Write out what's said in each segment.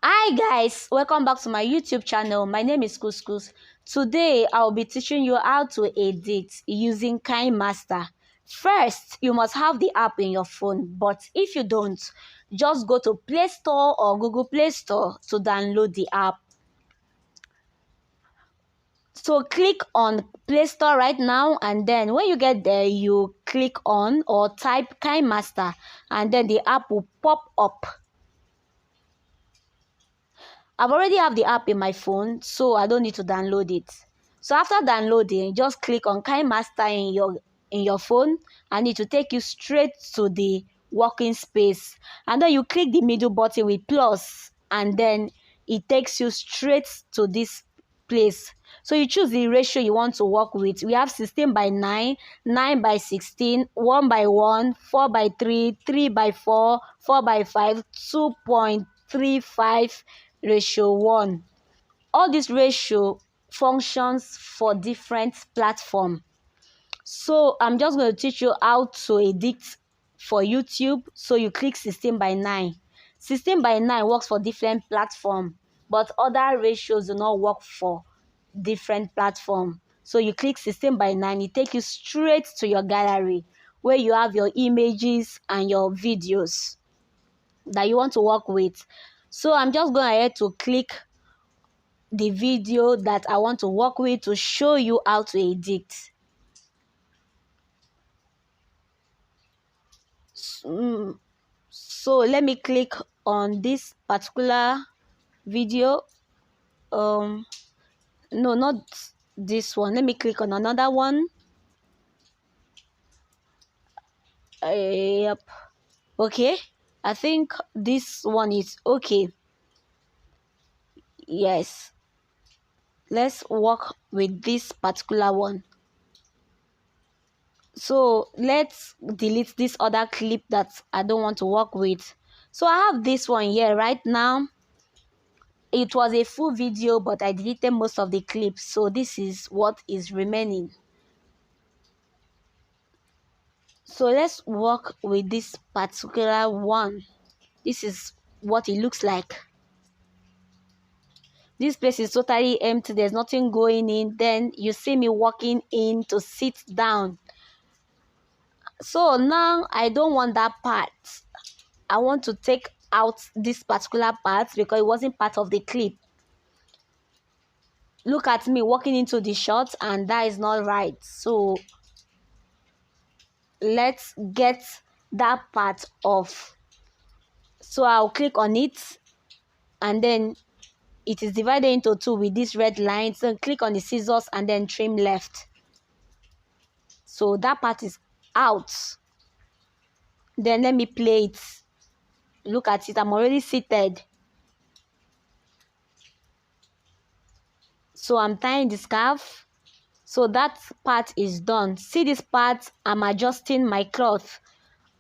Hi guys, welcome back to my YouTube channel. My name is Couscous. Today I'll be teaching you how to edit using KineMaster. First, you must have the app in your phone, but if you don't, just go to Play Store or Google Play Store to download the app. So click on Play Store right now, and then when you get there, you click on or type KineMaster, and then the app will pop up. I've already have the app in my phone, so I don't need to download it. So after downloading, just click on KineMaster in your phone, and it will take you straight to the working space. And then you click the middle button with plus, and then it takes you straight to this place. So you choose the ratio you want to work with. We have 16:9, 9:16, 1:1, 4:3, 3:4, 4:5, 2.35 ratio 1. All this ratio functions for different platforms. So I'm just going to teach you how to edit for YouTube. So you click 16:9. 16:9 works for different platforms, but other ratios do not work for different platforms. So you click 16:9, it takes you straight to your gallery where you have your images and your videos that you want to work with. So I'm just going ahead to click the video that I want to work with to show you how to edit. So let me click on this particular video. No, not this one. Let me click on another one. Yep. Okay. I think this one is okay. Yes. Let's work with this particular one. So let's delete this other clip that I don't want to work with. So I have this one here right now. It was a full video, but I deleted most of the clips. So this is what is remaining. So let's work with this particular one. This is what it looks like. This place is totally empty. There's nothing going in. Then you see me walking in to sit down. So now I don't want that part. I want to take out this particular part because it wasn't part of the clip. Look at me walking into the shot, and that is not right. So let's get that part off. So I'll click on it, and then it is divided into two with this red line. So click on the scissors and then trim left. So that part is out. Then let me play it. Look at it. I'm already seated. So I'm tying the scarf. So that part is done. See this part? I'm adjusting my cloth.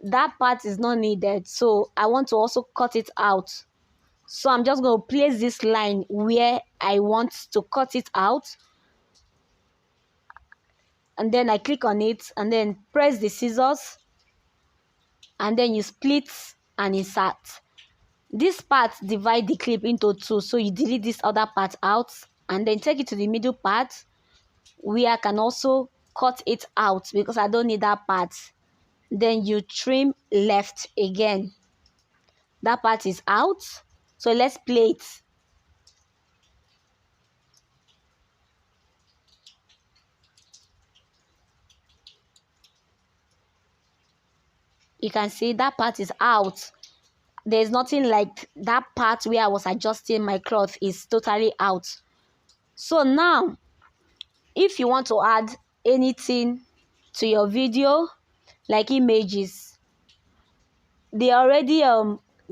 That part is not needed. So I want to also cut it out. So I'm just going to place this line where I want to cut it out. And then I click on it and then press the scissors. And then you split and insert. This part divide the clip into two. So you delete this other part out and then take it to the middle part where I can also cut it out because I don't need that part. Then you trim left again. That part is out. So let's play it. You can see that part is out. There's nothing like that part where I was adjusting my cloth is totally out. So now, if you want to add anything to your video, like images, they already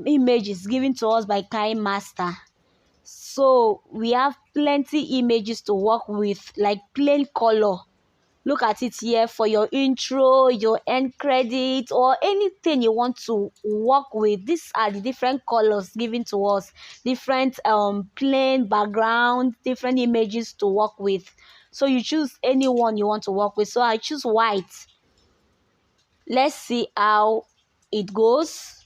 images given to us by KineMaster. So we have plenty images to work with, like plain color. Look at it here for your intro, your end credit, or anything you want to work with. These are the different colors given to us, different plain background, different images to work with. So you choose any one you want to work with. So I choose white. Let's see how it goes.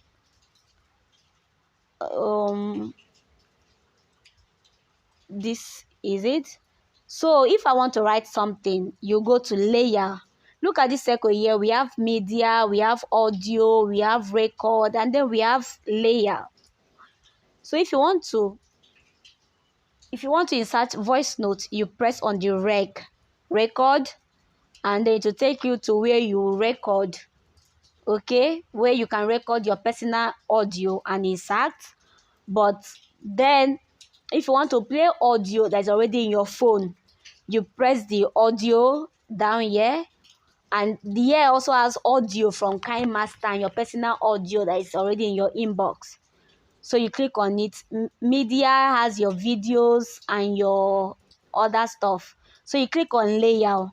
this is it. So if I want to write something, you go to layer. Look at this circle here. We have media, we have audio, we have record, and then we have layer. So if you want to insert voice note, you press on the record, and then it will take you to where you record. Okay, where you can record your personal audio and insert. But then if you want to play audio that's already in your phone, you press the audio down here, and the here also has audio from KineMaster and your personal audio that is already in your inbox. So you click on it. Media has your videos and your other stuff. So you click on layer.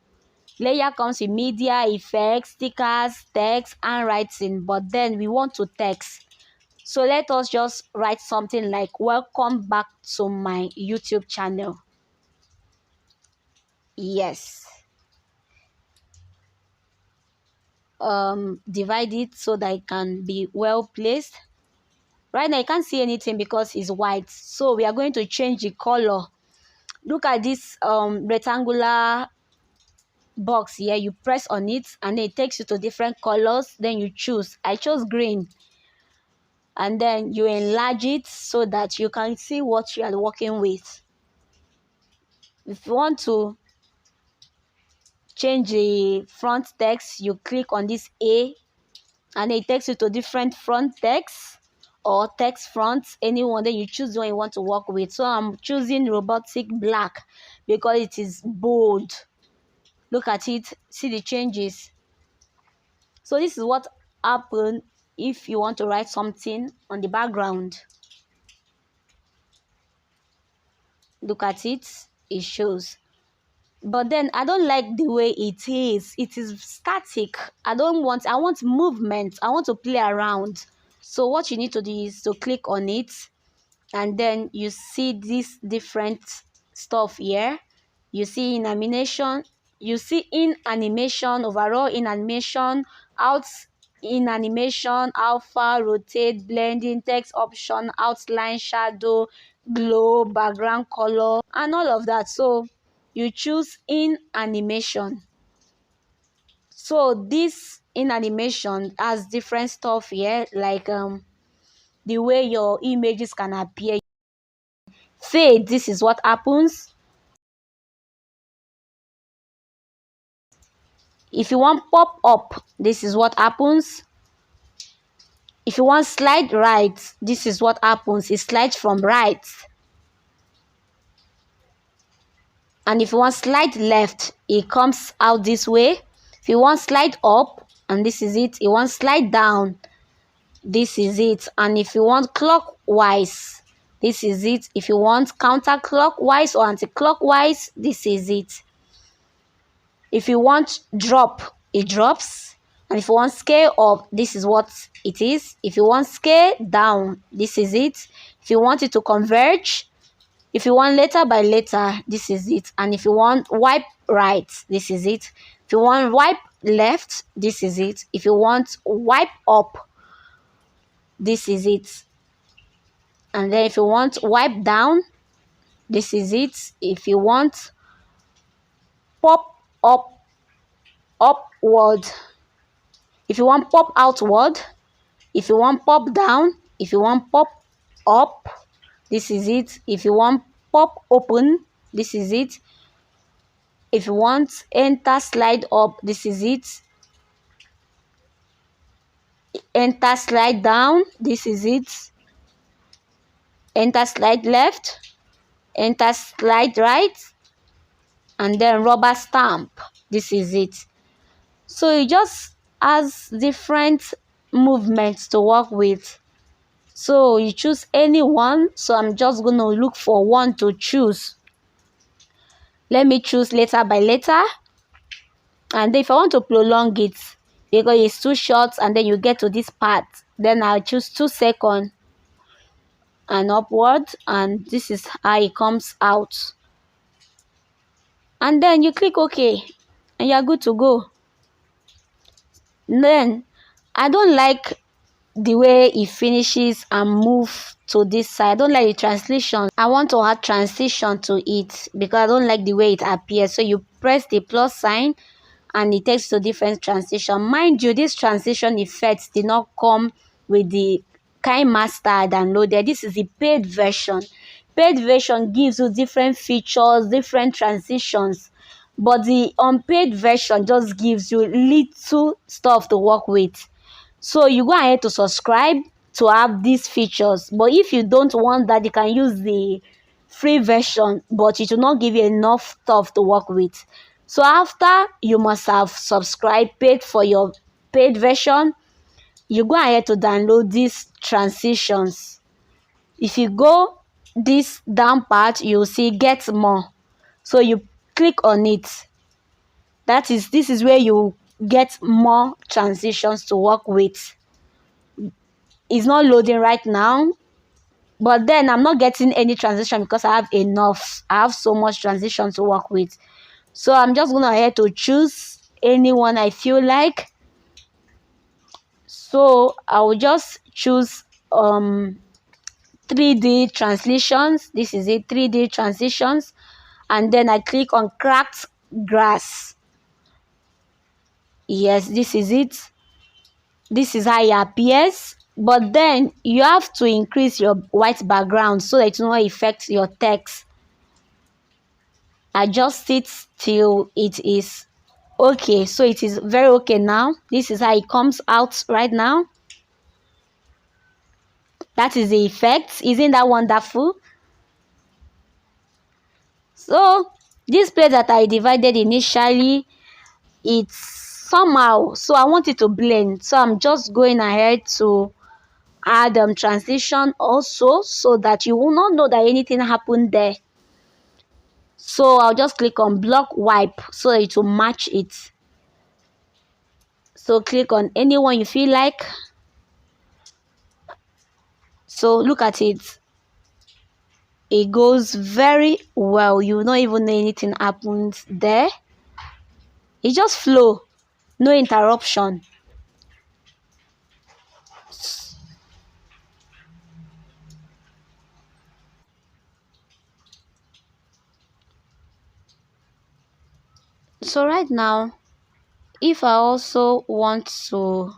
Layer comes with media, effects, stickers, text, and writing. But then we want to text. So let us just write something like welcome back to my YouTube channel. Yes. Divide it so that it can be well placed. Right now you can't see anything because it's white. So we are going to change the color. Look at this rectangular box here. You press on it and then it takes you to different colors. Then you choose. I chose green. And then you enlarge it so that you can see what you are working with. If you want to change the front text, you click on this A, and it takes you to different front text or text fronts, anyone. Then you choose the one you want to work with. So I'm choosing robotic black because it is bold. Look at it, see the changes. So this is what happens if you want to write something on the background. Look at it, it shows. But then I don't like the way it is. It is static. I want movement. I want to play around. So what you need to do is to click on it, and then you see this different stuff here. You see in animation, overall in animation, out in animation, alpha, rotate, blending, text option, outline, shadow, glow, background color, and all of that. So you choose in animation. So this in animation has different stuff here, like the way your images can appear. Fade, this is what happens. If you want pop up, this is what happens. If you want slide right, this is what happens. It slides from right. And if you want slide left, it comes out this way. If you want slide up, and this is it. You want slide down, this is it. And if you want clockwise, this is it. If you want counterclockwise or anti-clockwise, this is it. If you want drop, it drops. And if you want scale up, this is what it is. If you want scale down, this is it. If you want it to converge, if you want letter by letter, this is it. And if you want wipe right, this is it. If you want wipe left, this is it. If you want wipe up, this is it. And then if you want wipe down, this is it. If you want pop up, upward, if you want pop outward, if you want pop down, if you want pop up, this is it. If you want pop open, this is it. If you want enter slide up, this is it. Enter slide down, this is it. Enter slide left, enter slide right, and then rubber stamp, this is it. So it just has different movements to work with. So you choose any one. So I'm just going to look for one to choose. Let me choose letter by letter. And if I want to prolong it, because it's too short and then you get to this part, then I'll choose 2 seconds and upward, and this is how it comes out. And then you click OK and you're good to go. Then I don't like the way it finishes and move to this side. I don't like the translation. I want to add transition to it because I don't like the way it appears. So you press the plus sign and it takes to different transition. Mind you, this transition effects did not come with the KineMaster I downloaded. This is the paid version. Paid version gives you different features, different transitions, but the unpaid version just gives you little stuff to work with. So you go ahead to subscribe to have these features, but if you don't want that, you can use the free version, but it will not give you enough stuff to work with. So after you must have subscribed, paid for your paid version, you go ahead to download these transitions. If you go this down part, you'll see get more. So you click on it. This is where you get more transitions to work with. It's not loading right now, but then I'm not getting any transition because I have enough. I have so much transition to work with. So I'm just going ahead to choose anyone I feel like. So I will just choose 3D translations. This is it, 3D transitions. And then I click on cracked grass. Yes, this is it. This is how it appears. But then you have to increase your white background so that it will not affect your text. Adjust it till it is okay. So it is very okay now. This is how it comes out right now. That is the effect. Isn't that wonderful? So this place that I divided initially, it's somehow, so I want it to blend. So I'm just going ahead to add transition also, so that you will not know that anything happened there. So I'll just click on block wipe so it will match it. So click on anyone you feel like. So look at it. It goes very well. You will not even know anything happened there. It just flow, no interruption. So right now, if I also want to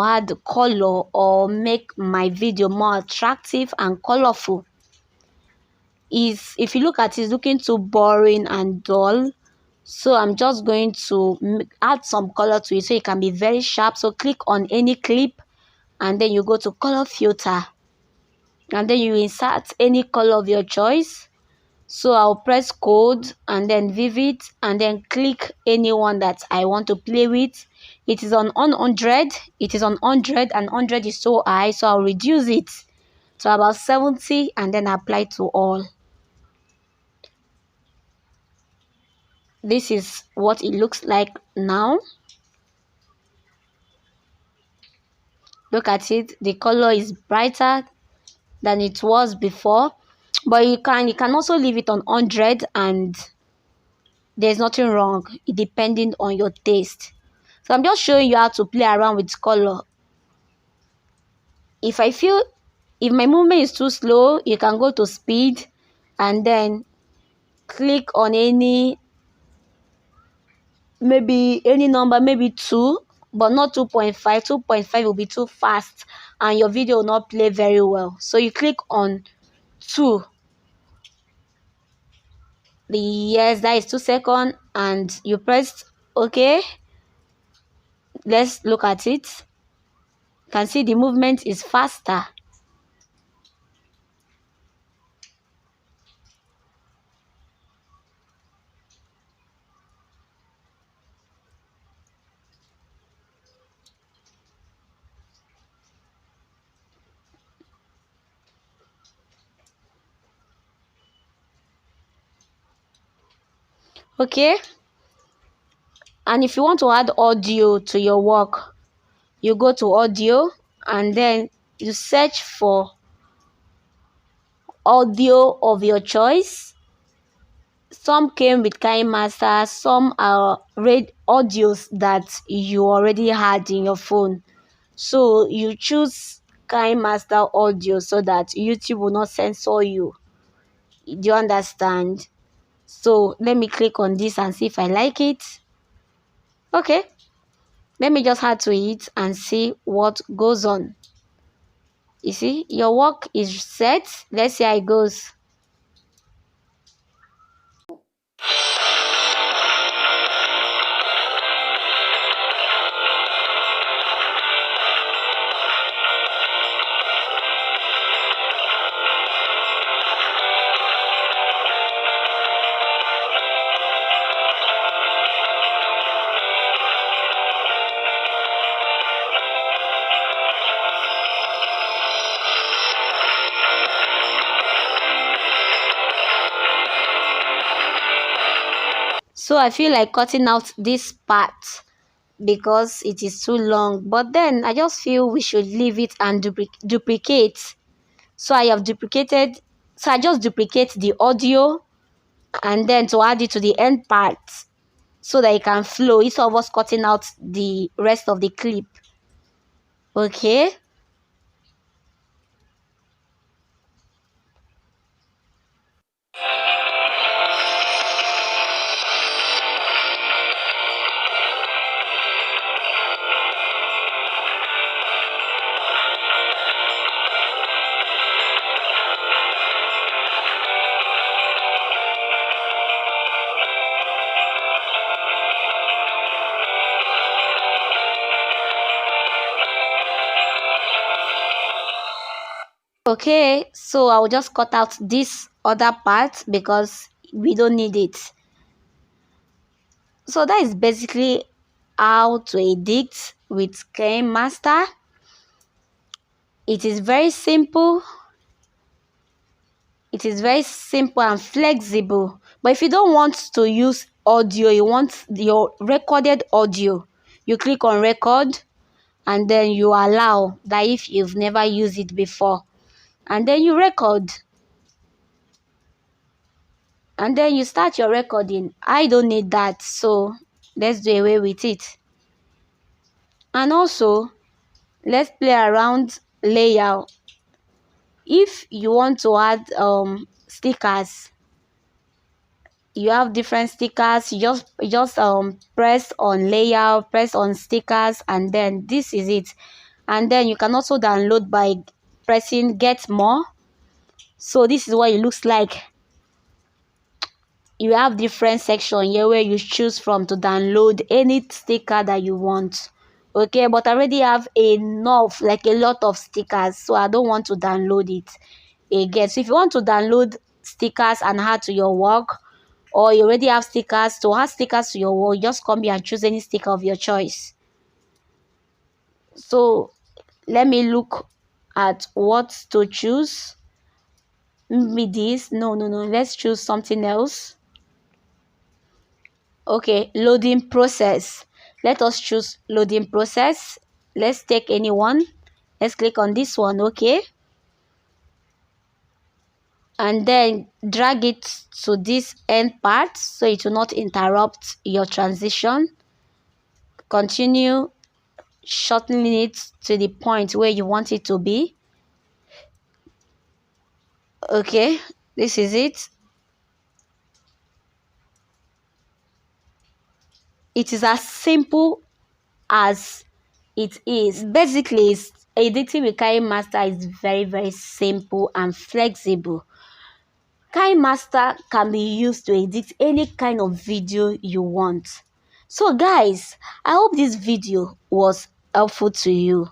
add color or make my video more attractive and colorful, is if you look at it, it's looking too boring and dull. So I'm just going to add some color to it so it can be very sharp. So click on any clip and then you go to color filter and then you insert any color of your choice. So I'll press code and then vivid and then click any one that I want to play with. It is on 100. It is on 100 and 100 is so high, so I'll reduce it to about 70 and then apply to all. This is what it looks like now. Look at it. The color is brighter than it was before, but you can also leave it on 100 and there's nothing wrong, depending on your taste. So I'm just showing you how to play around with color. If my movement is too slow, you can go to speed and then click on maybe any number, maybe 2, but not 2.5. 2.5 will be too fast and your video will not play very well. So you click on 2. Yes, that is 2 seconds and you press okay. Let's look at it. You can see the movement is faster. Okay, and if you want to add audio to your work, you go to audio and then you search for audio of your choice. Some came with KineMaster, some are audios that you already had in your phone. So you choose KineMaster Audio so that YouTube will not censor you. Do you understand? So let me click on this and see if I like it. Okay, let me just add to it and see what goes on. You see, your work is set. Let's see how it goes. So I feel like cutting out this part because it is too long, but then I just feel we should leave it and duplicate. So I have duplicated, so I just duplicate the audio and then to add it to the end part so that it can flow instead of us cutting out the rest of the clip. Okay. Okay, so I'll just cut out this other part because we don't need it. So that is basically how to edit with KineMaster. It is very simple. It is very simple and flexible. But if you don't want to use audio, you want your recorded audio, you click on record and then you allow that if you've never used it before. And then you record. And then you start your recording. I don't need that, so let's do away with it. And also, let's play around layout. If you want to add stickers, you have different stickers. You just press on layout, press on stickers, and then this is it. And then you can also download by pressing get more. So this is what it looks like. You have different section here where you choose from to download any sticker that you want. Okay, but I already have enough, like a lot of stickers, so I don't want to download it again. So if you want to download stickers and add to your work, or you already have stickers, to add stickers to your work, just come here and choose any sticker of your choice. So let me look at what to choose. Maybe this. No, let's choose something else. Okay, loading process. Let us choose loading process. Let's take any one. Let's click on this one. Okay, and then drag it to this end part so it will not interrupt your transition. Continue shortening it to the point where you want it to be. Okay, this is it. It is as simple as it is. Basically, editing with KineMaster is very simple and flexible. KineMaster can be used to edit any kind of video you want. So guys, I hope this video was helpful to you.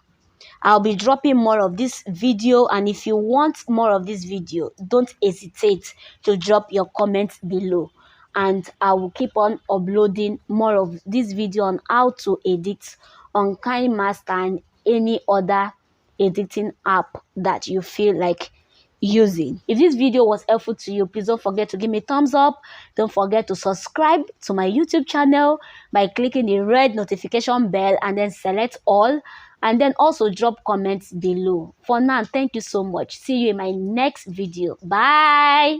I'll be dropping more of this video, and if you want more of this video, don't hesitate to drop your comments below, and I will keep on uploading more of this video on how to edit on KineMaster and any other editing app that you feel like using. If this video was helpful to you, please don't forget to give me a thumbs up. Don't forget to subscribe to my YouTube channel by clicking the red notification bell and then select all, and then also drop comments below. For now, thank you so much. See you in my next video. Bye.